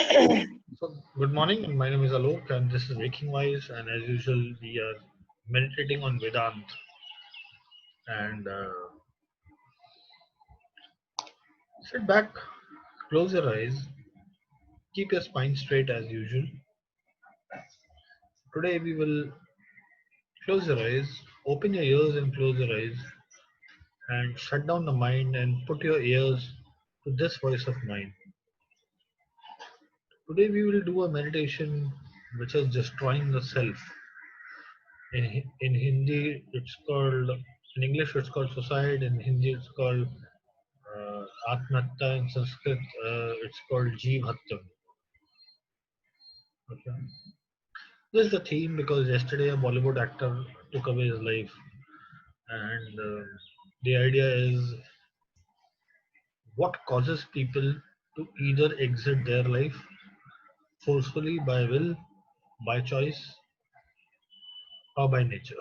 So, good morning. My name is Alok, and this is Waking Wise. And as usual, we are meditating on Vedant. And sit back, close your eyes, keep your spine straight as usual. Today, we will close your eyes, open your ears, and close your eyes, and shut down the mind and put your ears to this voice of mine. Today, we will do a meditation which is destroying the self. In Hindi, it's called, in English, it's called suicide. In Hindi, it's called Atmahatya. In Sanskrit, it's called Jeev Hatya. Okay. This is the theme because yesterday a Bollywood actor took away his life, and the idea is what causes people to either exit their life forcefully by will, by choice, or by nature,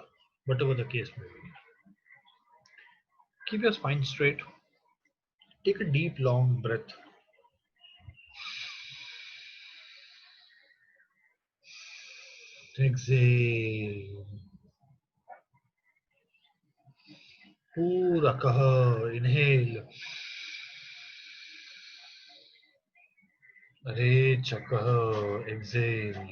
whatever the case may be. Keep your spine straight. Take a deep, long breath. Exhale. पूरा कह inhale. अरे चकह exhale.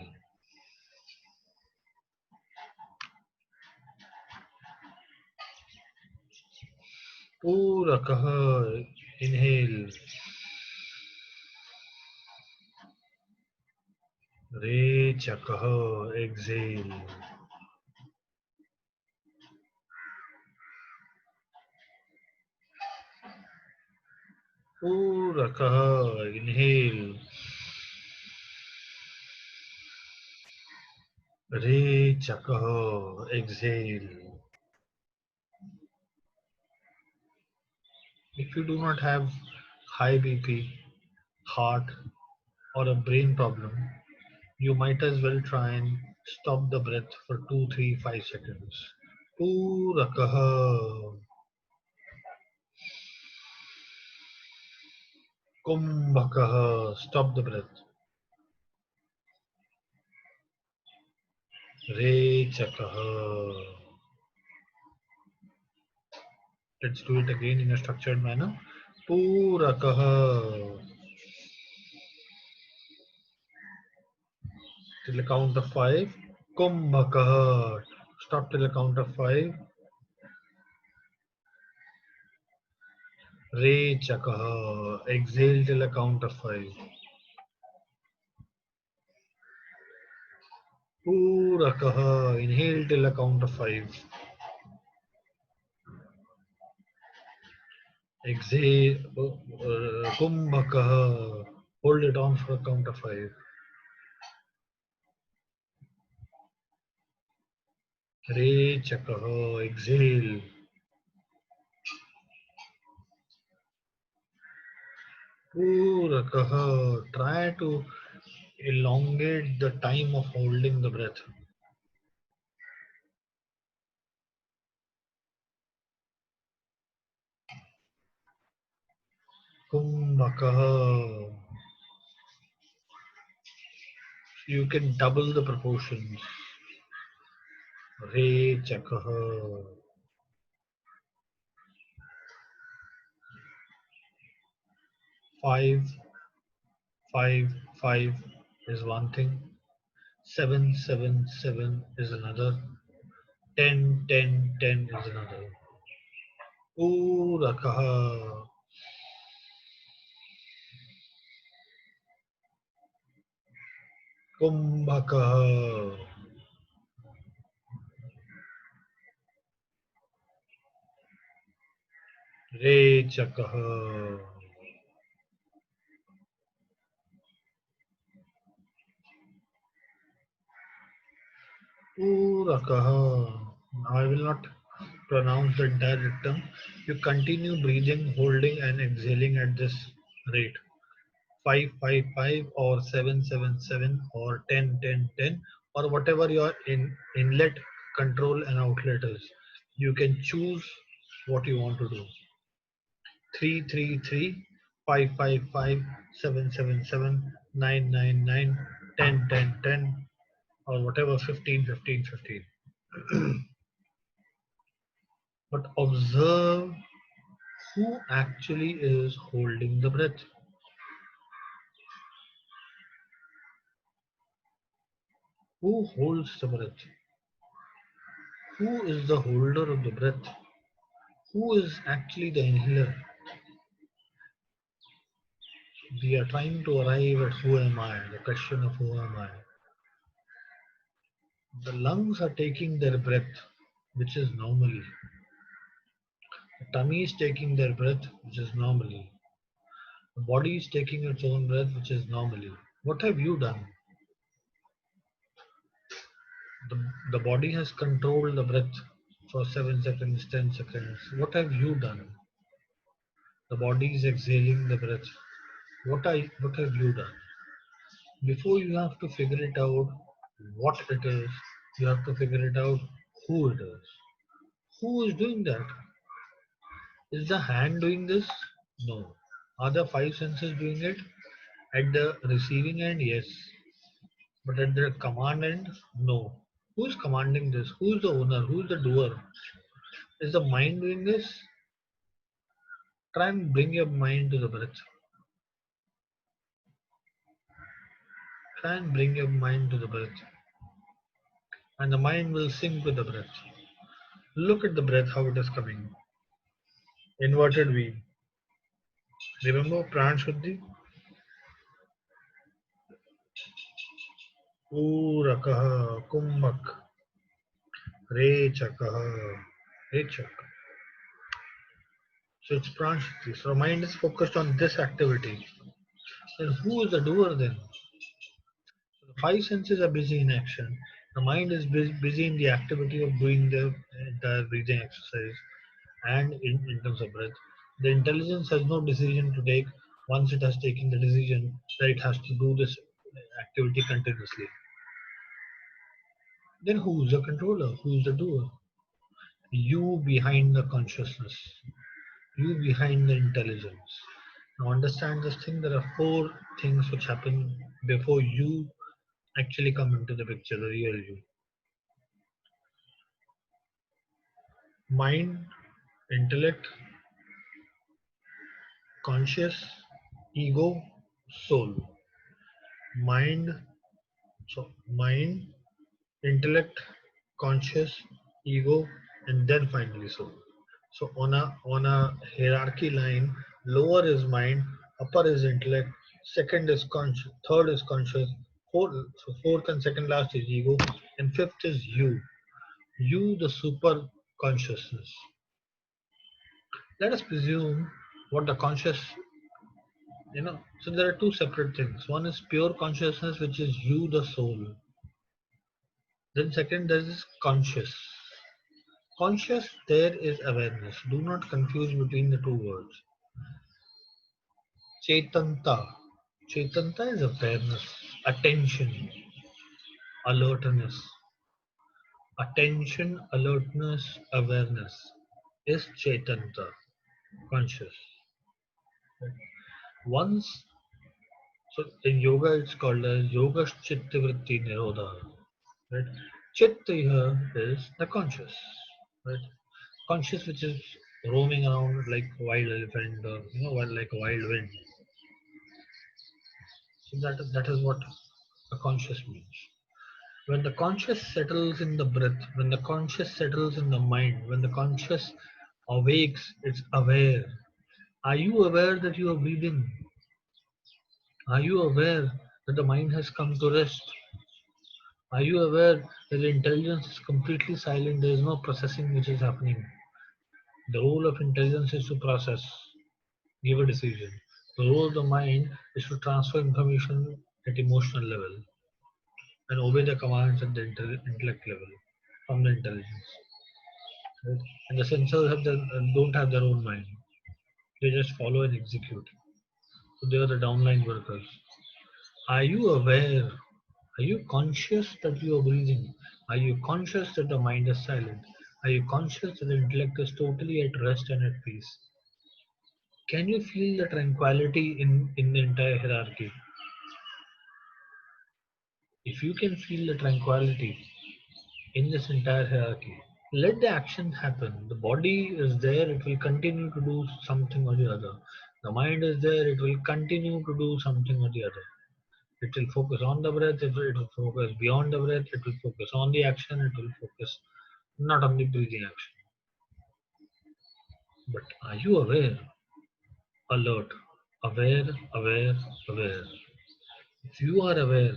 पूरा कह inhale. रे चकह exhale. पूरा कह inhale. रे चकह exhale. If you do not have high BP, heart, or a brain problem, you might as well try and stop the breath for 2, 3, 5 seconds. पूरा कह कुंभकः. Stop the breath. रेचकः. Let's do it again in a structured manner. पूरकः. Till the count of 5. कुंभकः. Stop till the count of 5. रेचकः. Exhale till the count of 5. पूरकः. Inhale till the count of 5. Exhale. Kumbhakah. Hold it on for a count of 5. Rechakah. Exhale. Purakah. Try to elongate the time of holding the breath. Kumbhakah. You can double the proportions. Rechakah. 5, 5, 5 is one thing. 7, 7, 7 is another. 10, 10, 10 is another. Purakah. Kumbhakah. Rechakah. Purakah. Now I will not pronounce the entire dictum. You continue breathing, holding and exhaling at this rate. 5, 5, 5 or 7, 7, 7 or 10, 10, 10 or whatever your inlet, control and outlet is. You can choose what you want to do. 3, 3, 3, 5, 5, 5, 7, 7, 7, 9, 9, 9, 10, 10, 10, or whatever, 15, 15, 15. But observe who actually is holding the breath. Who holds the breath? Who is the holder of the breath? Who is actually the inhaler? We are trying to arrive at who am I, the question of who am I. The lungs are taking their breath, which is normally. The tummy is taking their breath, which is normally. The body is taking its own breath, which is normally. What have you done? The body has controlled the breath for 7 seconds, 10 seconds. What have you done? The body is exhaling the breath. What have you done? Before you have to figure it out what it is, you have to figure it out who it is. Who is doing that? Is the hand doing this? No. Are the five senses doing it? At the receiving end, yes. But at the command end, no. Who is commanding this? Who is the owner? Who is the doer? Is the mind doing this? Try and bring your mind to the breath. Try and bring your mind to the breath. And the mind will sync with the breath. Look at the breath, how it is coming. Inverted V. Remember Pran Shuddhi? Urakaha Kumbhak Rechakaha Rechak. So it's Pran Shuddhi. So mind is focused on this activity. Then who is the doer then? So the five senses are busy in action. The mind is busy in the activity of doing the entire breathing exercise and in terms of breath. The intelligence has no decision to take once it has taken the decision that it has to do this activity continuously. Then who's the controller? Who's the doer? You behind the consciousness, you behind the intelligence. Now understand this thing, there are four things which happen before you actually come into the picture, the real you. Mind, intellect, conscious, ego, soul. Mind, mind, intellect, conscious, ego, and then finally soul. So on a hierarchy line, lower is mind, upper is intellect, second is conscious, third is conscious, fourth and second last is ego, and fifth is you. You, the super consciousness. Let us presume what the conscious, so there are two separate things. One is pure consciousness, which is you, the soul. Then second, there is conscious. Conscious, there is awareness. Do not confuse between the two words. Chaitanta. Chaitanta is awareness, attention, alertness. Attention, alertness, awareness is Chaitanta, conscious. Once, so in yoga it's called as Yoga Chitta Vritti Nirodha. Right? Chitta here is the conscious. Right? Conscious which is roaming around like a wild elephant or like a wild wind. So that is what a conscious means. When the conscious settles in the breath, when the conscious settles in the mind, when the conscious awakes, it's aware. Are you aware that you are breathing? Are you aware that the mind has come to rest? Are you aware that the intelligence is completely silent? There is no processing which is happening. The role of intelligence is to process, give a decision. The role of the mind is to transfer information at emotional level and obey the commands at the intellect level from the intelligence. Right? And the sensors don't have their own mind. They just follow and execute. So they are the downline workers. Are you aware? Are you conscious that you are breathing? Are you conscious that the mind is silent? Are you conscious that the intellect is totally at rest and at peace? Can you feel the tranquility in the entire hierarchy? If you can feel the tranquility in this entire hierarchy, let the action happen. The body is there, it will continue to do something or the other. The mind is there, it will continue to do something or the other. It will focus on the breath, it will focus beyond the breath, it will focus on the action, it will focus not on the breathing action. But are you aware? Alert. Aware, aware, aware. If you are aware,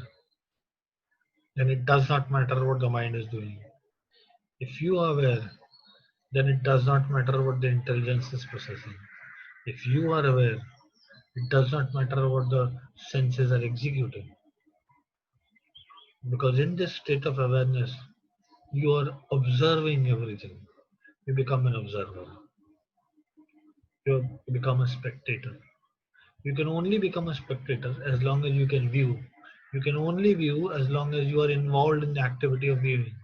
then it does not matter what the mind is doing. If you are aware, then it does not matter what the intelligence is processing. If you are aware, it does not matter what the senses are executing. Because in this state of awareness, you are observing everything. You become an observer. You become a spectator. You can only become a spectator as long as you can view. You can only view as long as you are involved in the activity of viewing.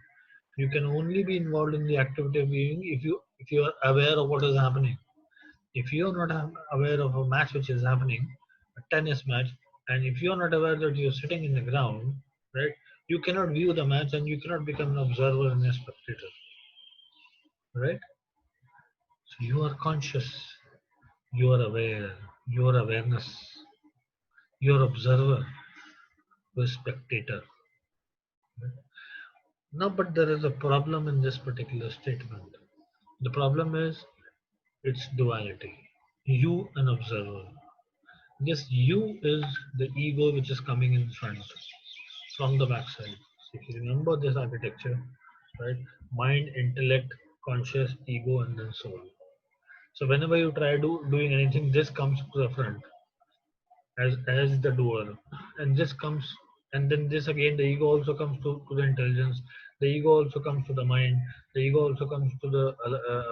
You can only be involved in the activity of viewing if you are aware of what is happening. If you are not aware of a match which is happening, a tennis match, and if you are not aware that you are sitting in the ground, right, you cannot view the match and you cannot become an observer and a spectator, right? So you are conscious, you are aware, your awareness, your observer, your spectator. No, but there is a problem in this particular statement. The problem is its duality. You, an observer. This you is the ego which is coming in front from the backside. So if you remember this architecture, right? Mind, intellect, conscious, ego, and then soul. So whenever you try doing anything, this comes to the front as the doer, and this comes, and then this again, the ego also comes to the intelligence. The ego also comes to the mind. The ego also comes to the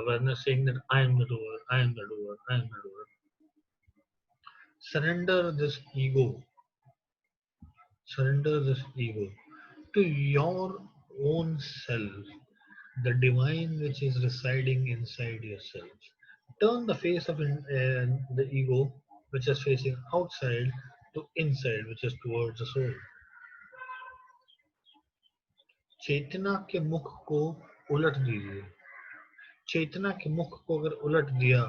awareness, saying that I am the doer, I am the doer, I am the doer. Surrender this ego, surrender this ego to your own self, the divine which is residing inside yourself. Turn the face of the ego, which is facing outside, to inside, which is towards the soul. चेतना के मुख को उलट दीजिए. चेतना के मुख को अगर उलट दिया,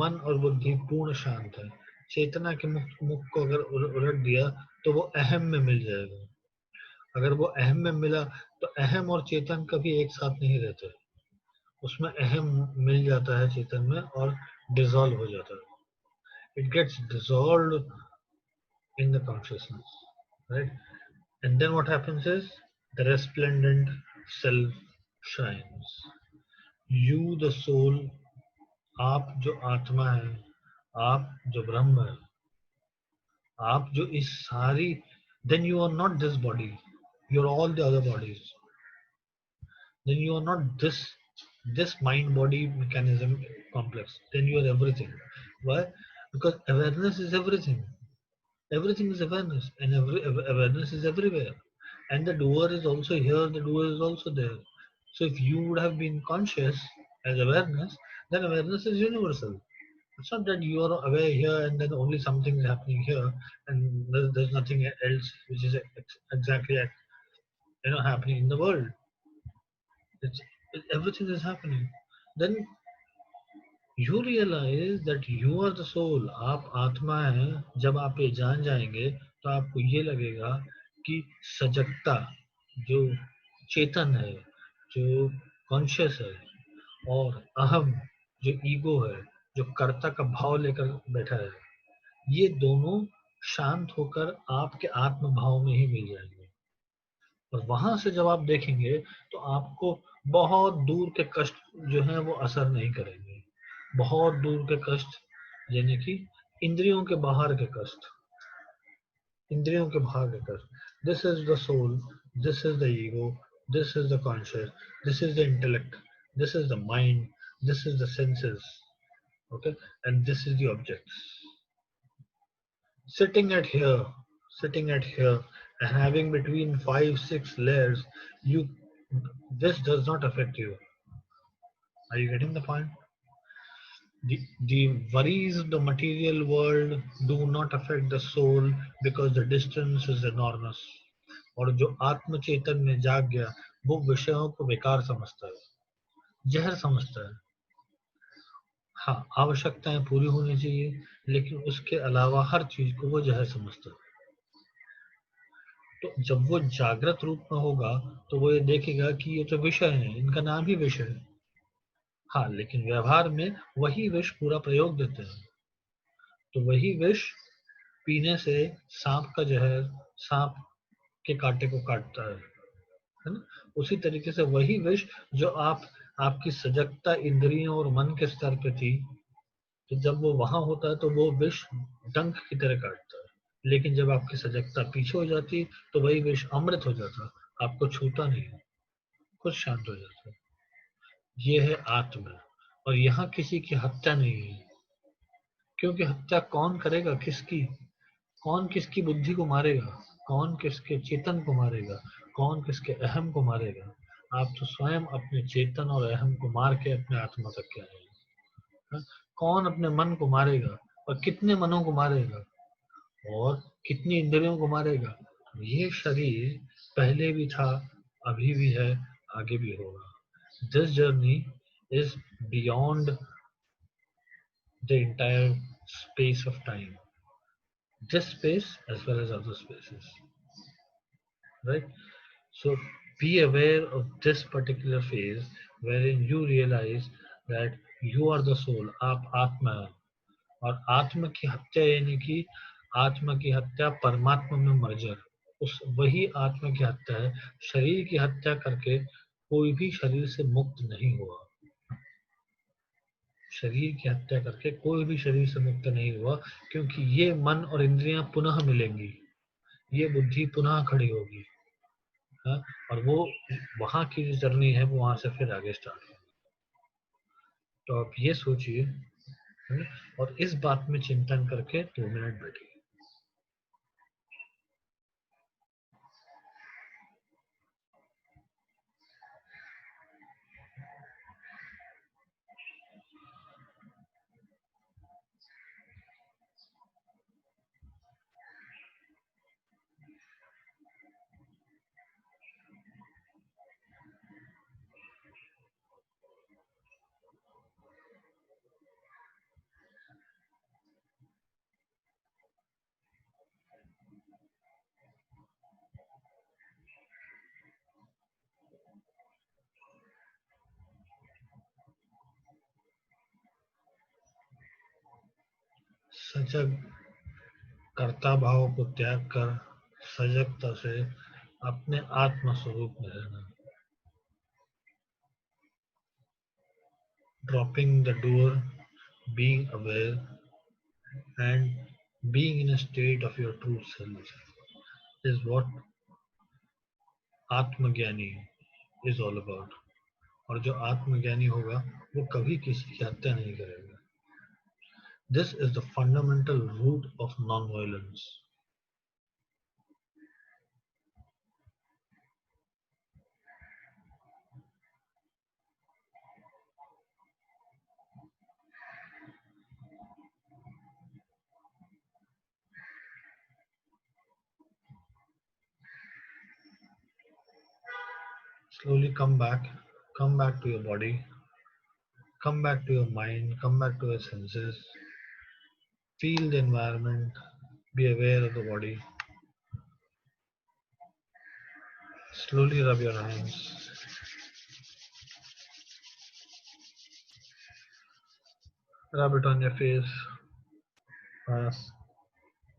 मन और बुद्धि पूर्ण शांत है. चेतना के मुख को अगर उलट दिया तो वो अहम में मिल जाएगा. अगर वो अहम में मिला तो अहम और चेतन कभी एक साथ नहीं रहते. उसमें अहम मिल जाता है चेतन में और डिसॉल्व हो जाता है. It gets dissolved in the consciousness, right? And then what happens is the resplendent self shines. You, the soul, आप जो आत्मा है, आप जो ब्रह्म है, आप जो इस सारी, then you are not this body, you are all the other bodies. Then you are not this mind body mechanism complex. Then you are everything. Why? Because awareness is everything. Everything is awareness, and awareness is everywhere. And the doer is also here, the doer is also there. So if you would have been conscious as awareness, then awareness is universal. It's not that you are aware here and then only something is happening here, and there's nothing else which is exactly happening in the world. It's, everything is happening. Then you realize that you are the soul. आप आत्मा हैं. जब आप ये जान जाएंगे तो आपको ये लगेगा कि सजगता, जो चेतन है, जो कॉन्शियस है, और अहम, जो ईगो है, जो कर्ता का भाव लेकर बैठा है, ये दोनों शांत होकर आपके आत्म भाव में ही मिल जाएंगे. और वहां से जब आप देखेंगे तो आपको बहुत दूर के कष्ट जो हैं वो असर नहीं करेंगे. बहुत दूर के कष्ट, यानी कि इंद्रियों के बाहर के कष्ट, इंद्रियों के बाहर के कष्ट. This is the soul, this is the ego, this is the conscious, this is the intellect, this is the mind, this is the senses, okay, and this is the objects. Sitting at here and having between 5-6 layers, you this does not affect you. Are you getting the point? The worries of the material world do not affect the soul because the distance is enormous. और जो आत्म चेतन में जाग गया वो विषयों को बेकार समझता है, जहर समझता है। हाँ, आवश्यकताएं पूरी होनी चाहिए, लेकिन उसके अलावा हर चीज को वो जहर समझता है। तो जब वो जागृत रूप में होगा तो वो ये देखेगा कि ये तो विषय है, इनका नाम ही विषय है। हाँ, लेकिन व्यवहार में वही विष पूरा प्रयोग देते हैं। तो वही विष पीने से सांप का जहर सांप के कांटे को काटता है ना? उसी तरीके से वही विष जो आपकी सजगता इंद्रियों और मन के स्तर पे थी, तो जब वो वहां होता है तो वो विष डंक की तरह काटता है। लेकिन जब आपकी सजगता पीछे हो जाती तो वही विष अमृत हो जाता, आपको छूता नहीं, खुद शांत हो जाता। ये है आत्मा। और यहाँ किसी की हत्या नहीं है, क्योंकि हत्या कौन करेगा, किसकी? कौन किसकी बुद्धि को मारेगा? कौन किसके चेतन को मारेगा? कौन किसके अहम को मारेगा? आप तो स्वयं अपने चेतन और अहम को मार के अपने आत्मा तक के आए हैं। कौन अपने मन को मारेगा? और कितने मनों को मारेगा? और कितनी इंद्रियों को मारेगा? ये शरीर पहले भी था, अभी भी है, आगे भी होगा। This journey is beyond the entire space of time, this space as well as other spaces, right? So be aware of this particular phase wherein you realize that you are the soul, आप आत्मा है। और आत्मा की हत्या यानी कि आत्मा की हत्या परमात्मा में मर्जर, उस वही आत्मा की हत्या है। शरीर की हत्या करके कोई भी शरीर से मुक्त नहीं हुआ। शरीर की हत्या करके कोई भी शरीर से मुक्त नहीं हुआ, क्योंकि ये मन और इंद्रियां पुनः मिलेंगी, ये बुद्धि पुनः खड़ी होगी। हाँ? और वो वहां की जो जर्नी है वो वहां से फिर आगे स्टार्ट होगी। तो आप ये सोचिए, है ना? और इस बात में चिंतन करके 2 मिनट बैठिए। सजग कर्ता भाव को त्याग कर सजगता से अपने आत्म स्वरूप में रहना। Dropping the doer, being aware, and being in a state of your true self is what आत्मज्ञानी is all about. और जो आत्मज्ञानी होगा वो कभी किसी की हत्या नहीं करेगा। This is the fundamental root of non-violence. Slowly come back to your body, come back to your mind, come back to your senses, feel the environment, be aware of the body. Slowly rub your hands, rub it on your face, hands,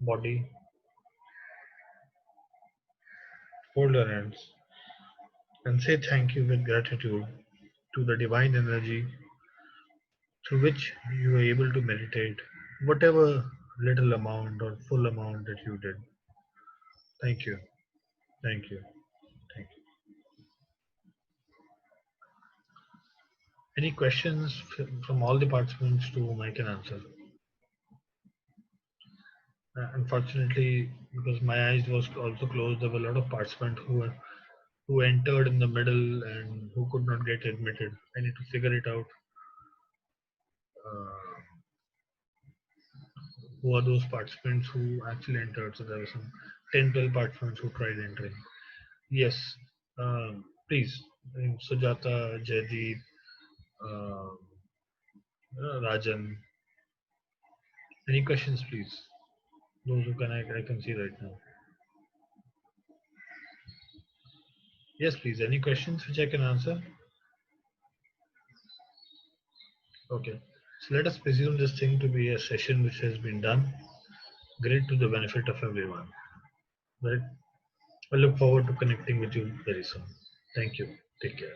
body, hold your hands, and say thank you with gratitude to the divine energy through which you were able to meditate, whatever little amount or full amount that you did. Thank you, thank you, thank you. Any questions from all the participants to whom I can answer? Unfortunately, because my eyes was also closed, there were a lot of participants who entered in the middle and who could not get admitted. I need to figure it out. Uh, who are those participants who actually entered? So there were some 10, 12 participants who tried entering. Yes, please. Sujata, Jaydeep, uh, Rajan. Any questions, please? Those who can I can see right now. Yes, please. Any questions which I can answer? Okay. So let us presume this thing to be a session which has been done. Great to the benefit of everyone. Right. I look forward to connecting with you very soon. Thank you. Take care.